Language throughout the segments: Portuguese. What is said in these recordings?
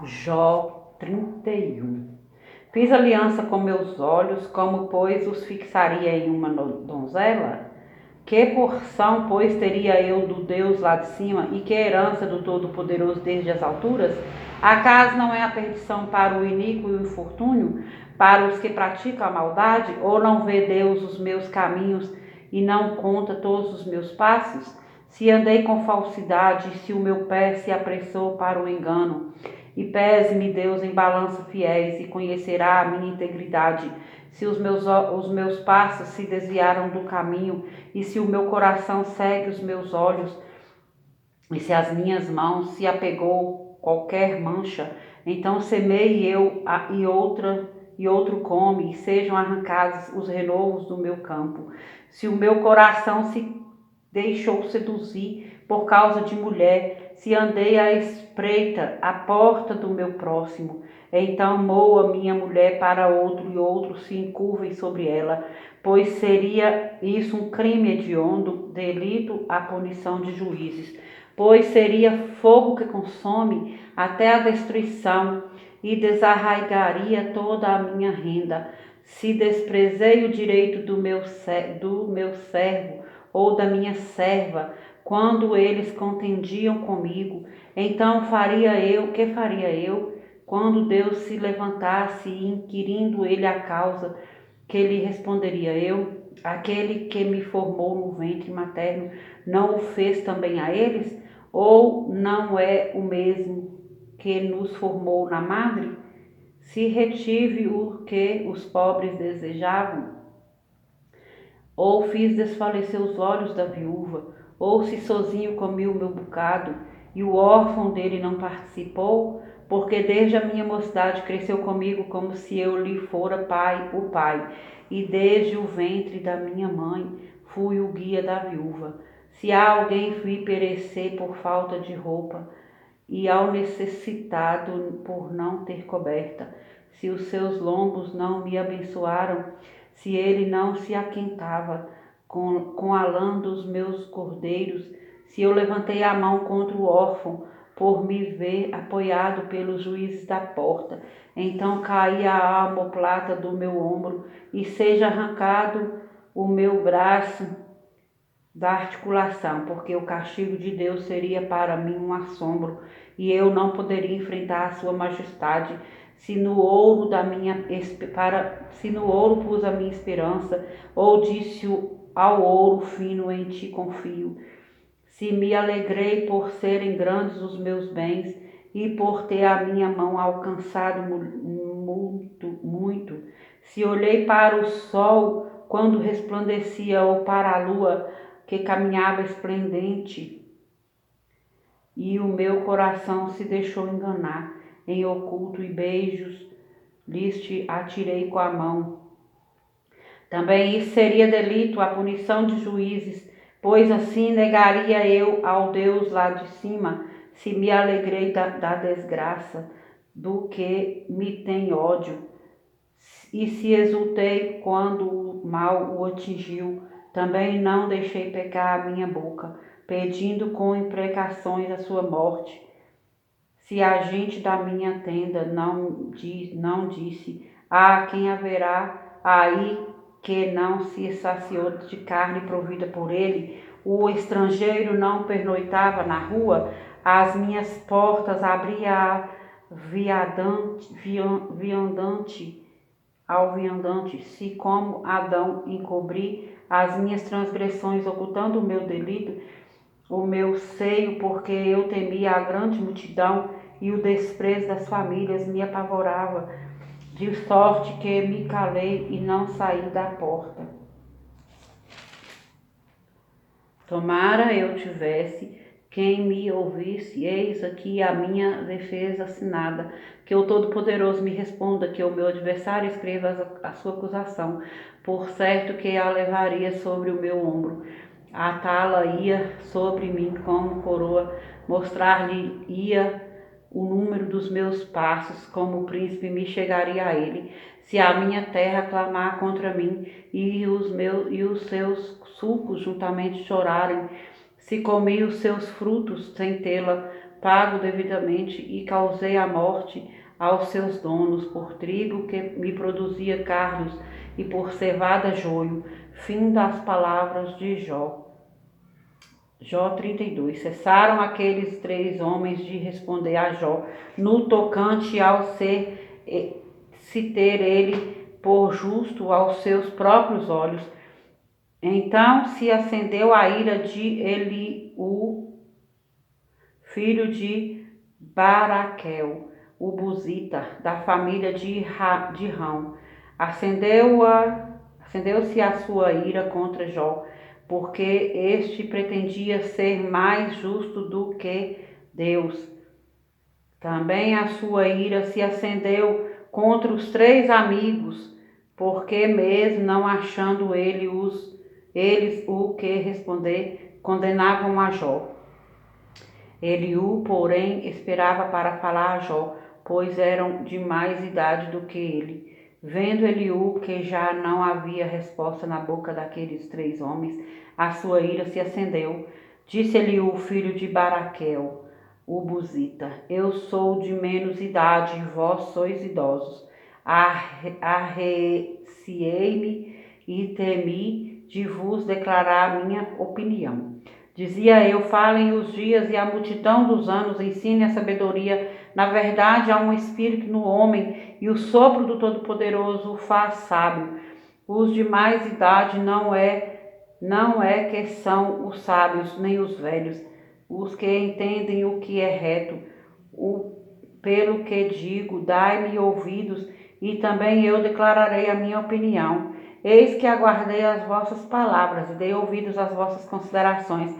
Jó 31. Fiz aliança com meus olhos, como, pois, os fixaria em uma donzela? Que porção, pois, teria eu do Deus lá de cima, e que herança do Todo-Poderoso desde as alturas? Acaso não é a perdição para o iníquo e o infortúnio, para os que praticam a maldade? Ou não vê Deus os meus caminhos e não conta todos os meus passos? Se andei com falsidade, se o meu pé se apressou para o engano, e pese-me Deus em balança fiéis, e conhecerá a minha integridade. Se os meus passos se desviaram do caminho, e se o meu coração segue os meus olhos, e se as minhas mãos se apegou qualquer mancha, então semeie eu e outro come, e sejam arrancados os renovos do meu campo. Se o meu coração se deixou seduzir por causa de mulher, se andei à espreita à porta do meu próximo, então moa minha mulher para outro, e outros se encurvem sobre ela, pois seria isso um crime hediondo, delito à punição de juízes, pois seria fogo que consome até a destruição, e desarraigaria toda a minha renda. Se desprezei o direito do meu servo ou da minha serva, quando eles contendiam comigo, então que faria eu? Quando Deus se levantasse, inquirindo ele a causa, que lhe responderia eu? Aquele que me formou no ventre materno não o fez também a eles? Ou não é o mesmo que nos formou na madre? Se retive o que os pobres desejavam, ou fiz desfalecer os olhos da viúva, ou se sozinho comi o meu bocado, e o órfão dele não participou, porque desde a minha mocidade cresceu comigo como se eu lhe fora o pai, e desde o ventre da minha mãe fui o guia da viúva. Se há alguém vi perecer por falta de roupa, e ao necessitado por não ter coberta, se os seus lombos não me abençoaram, se ele não se aquentava com a lã dos meus cordeiros, se eu levantei a mão contra o órfão, por me ver apoiado pelos juízes da porta, então caia a omoplata do meu ombro, e seja arrancado o meu braço da articulação, porque o castigo de Deus seria para mim um assombro, e eu não poderia enfrentar a sua majestade. Se no ouro pus a minha esperança, ou disse ao ouro fino, em ti confio. Se me alegrei por serem grandes os meus bens, e por ter a minha mão alcançado muito. Se olhei para o sol quando resplandecia, ou para a lua que caminhava esplendente, e o meu coração se deixou enganar em oculto, e beijos lhes te atirei com a mão. Também isso seria delito, a punição de juízes, pois assim negaria eu ao Deus lá de cima, se me alegrei da desgraça do que me tem ódio, e se exultei quando o mal o atingiu. Também não deixei pecar a minha boca, pedindo com imprecações a sua morte. Se a gente da minha tenda não disse, quem haverá aí que não se saciou de carne provida por ele? O estrangeiro não pernoitava na rua? As minhas portas abria a ao viandante, se como Adão encobri as minhas transgressões, ocultando o meu delito, o meu seio, porque eu temia a grande multidão, e o desprezo das famílias me apavorava, de sorte que me calei e não saí da porta. Tomara eu tivesse quem me ouvisse, eis aqui a minha defesa assinada, que o Todo-Poderoso me responda, que o meu adversário escreva a sua acusação, por certo que a levaria sobre o meu ombro, atá-la ia sobre mim como coroa, mostrar-lhe ia o número dos meus passos, como o príncipe me chegaria a ele. Se a minha terra clamar contra mim, e os seus sulcos juntamente chorarem, se comi os seus frutos sem tê-la pago devidamente e causei a morte aos seus donos por trigo que me produzia cardos e por cevada joio. Fim das palavras de Jó. Jó 32. Cessaram aqueles 3 homens de responder a Jó no tocante ao se ter ele por justo aos seus próprios olhos. Então se acendeu a ira de Eliú, filho de Baraquel, o Buzita, da família de Rão. Acendeu-se a sua ira contra Jó, porque este pretendia ser mais justo do que Deus. Também a sua ira se acendeu contra os 3 amigos, porque mesmo não achando eles o que responder, condenavam a Jó. Eliú, porém, esperava para falar a Jó, pois eram de mais idade do que ele. Vendo Eliú que já não havia resposta na boca daqueles 3 homens, a sua ira se acendeu. Disse Eliú, filho de Baraquel, o Buzita: Eu sou de menos idade, e vós sois idosos. Arreciei-me e temi de vos declarar minha opinião. Dizia eu: falem os dias e a multidão dos anos ensine a sabedoria. Na verdade, há um espírito no homem, e o sopro do Todo-Poderoso o faz sábio. Os de mais idade não é que são os sábios, nem os velhos, os que entendem o que é reto. Pelo que digo, dai-me ouvidos, e também eu declararei a minha opinião. Eis que aguardei as vossas palavras e dei ouvidos às vossas considerações,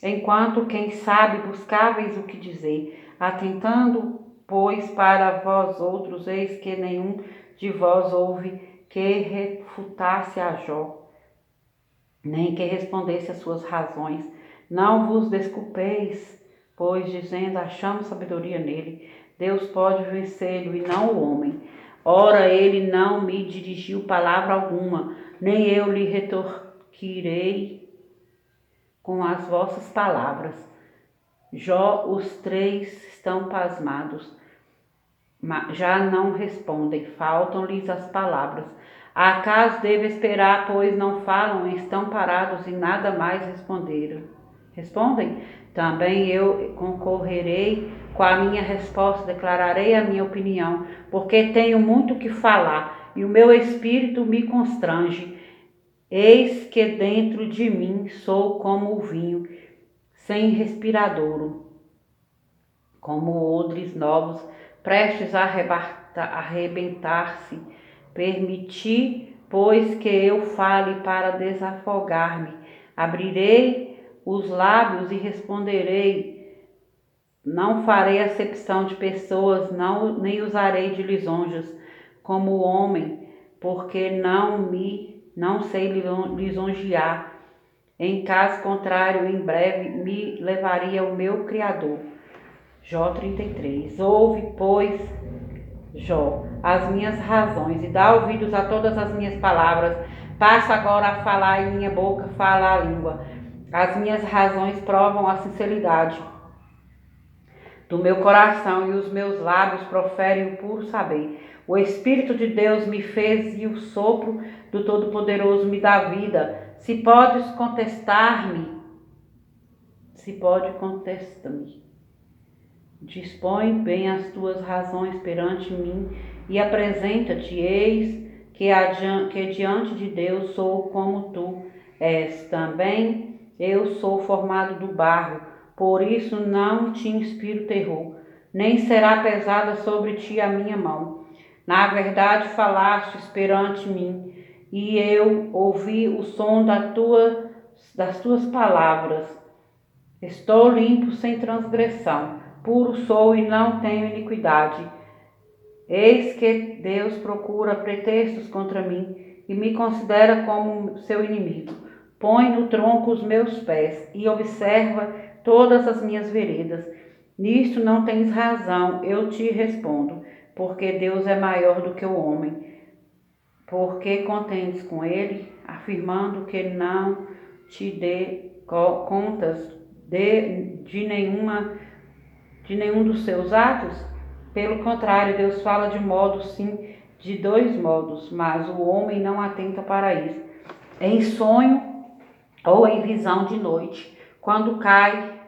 enquanto quem sabe buscáveis o que dizer. Atentando, pois, para vós outros, eis que nenhum de vós houve que refutasse a Jó, nem que respondesse às suas razões. Não vos desculpeis, pois, dizendo: achamos sabedoria nele. Deus pode vencê-lo e não o homem. Ora, ele não me dirigiu palavra alguma, nem eu lhe retorquirei com as vossas palavras. Jó, os 3 estão pasmados, já não respondem, faltam-lhes as palavras. Acaso devo esperar, pois não falam, estão parados e nada mais respondem? Também eu concorrerei com a minha resposta, declararei a minha opinião, porque tenho muito que falar, e o meu espírito me constrange. Eis que dentro de mim sou como o vinho, sem respiradouro, como odres novos, prestes a arrebentar-se. Permiti, pois, que eu fale para desafogar-me. Abrirei os lábios e responderei. Não farei acepção de pessoas, nem usarei de lisonjas como o homem, porque não sei lisonjear. Em caso contrário, em breve me levaria o meu Criador. Jó 33. Ouve, pois, Jó, as minhas razões, e dá ouvidos a todas as minhas palavras. Passa agora a falar, e minha boca fala a língua. As minhas razões provam a sinceridade do meu coração, e os meus lábios proferem o puro saber. O Espírito de Deus me fez, e o sopro do Todo-Poderoso me dá vida. Se pode contestar-me, dispõe bem as tuas razões perante mim e apresenta-te. Eis que diante de Deus sou como tu és. Também eu sou formado do barro, por isso não te inspiro terror, nem será pesada sobre ti a minha mão. Na verdade falastes perante mim, e eu ouvi o som das tuas palavras. Estou limpo sem transgressão, puro sou e não tenho iniquidade. Eis que Deus procura pretextos contra mim e me considera como seu inimigo. Põe no tronco os meus pés e observa todas as minhas veredas. Nisto não tens razão, eu te respondo, porque Deus é maior do que o homem. Porque contendes com ele, afirmando que não te dê contas de de nenhum dos seus atos? Pelo contrário, Deus fala de modo sim, de dois modos, mas o homem não atenta para isso. Em sonho ou em visão de noite, quando cai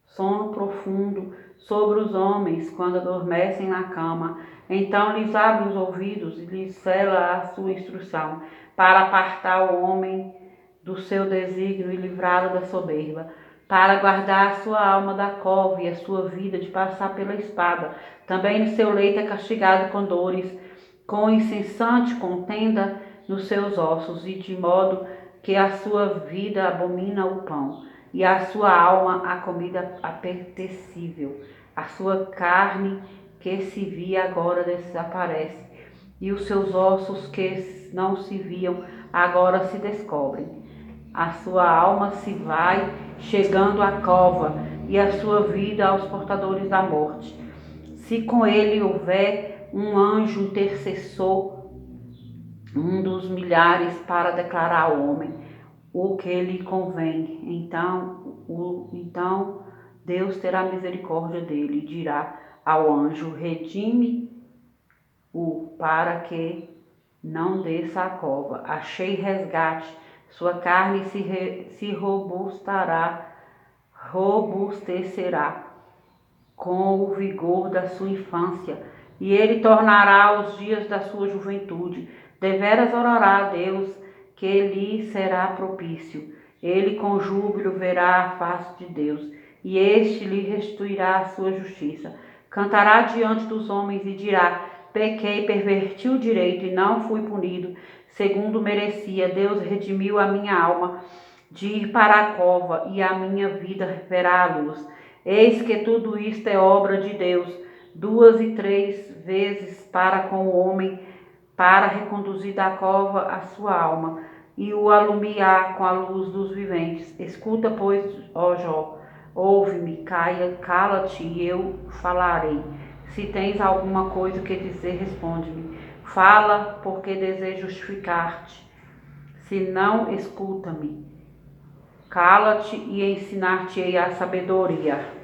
sono profundo sobre os homens, quando adormecem na cama, então lhes abre os ouvidos e lhes cela a sua instrução, para apartar o homem do seu desígnio e livrá-lo da soberba, para guardar a sua alma da cova e a sua vida de passar pela espada. Também no seu leito é castigado com dores, com incessante contenda nos seus ossos, e de modo que a sua vida abomina o pão, e a sua alma a comida apetecível. A sua carne que se via agora desaparece, e os seus ossos que não se viam agora se descobrem. A sua alma se vai chegando à cova, e a sua vida aos portadores da morte. Se com ele houver um anjo intercessor, um dos milhares, para declarar ao homem o que lhe convém, então Deus terá misericórdia dele e dirá ao anjo: redime-o, para que não desça à cova. Achei resgate, sua carne se robustecerá com o vigor da sua infância, e ele tornará os dias da sua juventude. Deveras orará a Deus, que lhe será propício. Ele com júbilo verá a face de Deus, e este lhe restituirá a sua justiça. Cantará diante dos homens e dirá: pequei, perverti o direito e não fui punido segundo merecia. Deus redimiu a minha alma de ir para a cova, e a minha vida verá a luz. Eis que tudo isto é obra de Deus, 2 e 3 vezes para com o homem, para reconduzir da cova a sua alma, e o alumiar com a luz dos viventes. Escuta, pois, ó Jó, ouve-me, cala-te, e eu falarei. Se tens alguma coisa que dizer, responde-me. Fala, porque desejo justificar-te. Se não, escuta-me. Cala-te e ensinar-te-ei a sabedoria.